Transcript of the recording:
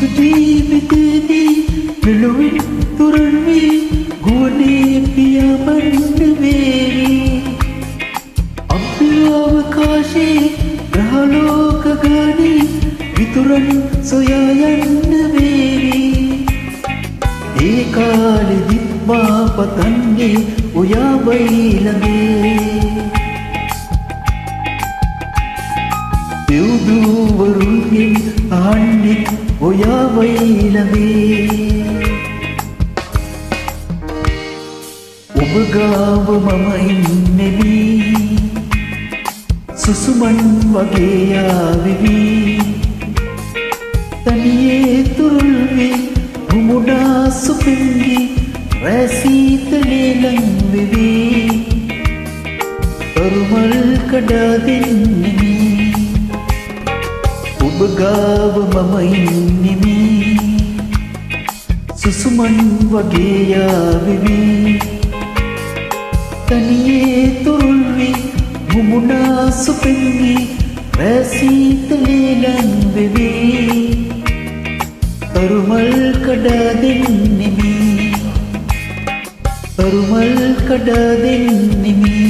මතු ජීවිතේදී මෙලොවින් තුරන් වී ගුවනේ පියාඹන්න වේවි. අභ්‍යවකාශයේ ග්‍රහලෝක ගානේ විතුරන් සොයා යන්න වේවි. ඒ කාලෙදිත් මා පතන්නේ ඔයාවයි ළඟේ. දෙව්දුවරුන්ගෙන් අහන්නෙත් ඔයාවයි ළඟේ. ඔබ ගාව මම ඉන්නෙමි සුසුමන් වගේ යාවිවි. තනියේ තුරුල් වී මුමුණා සුපින්ගි රැසීතලේ ලං වෙවි. තරුමල් කඩා දෙන්නෙමි ඔබ ගාව මම ඉන්නෙමි සුසුමන් වගේ යාවිවි. තනියේ තුරුල් වී මුමුණා සුපින්ගි රැසීතලේ ලං වෙවි. තරුමල් කඩා දෙන්නෙමි තරුමල් කඩා දෙන්නෙමි.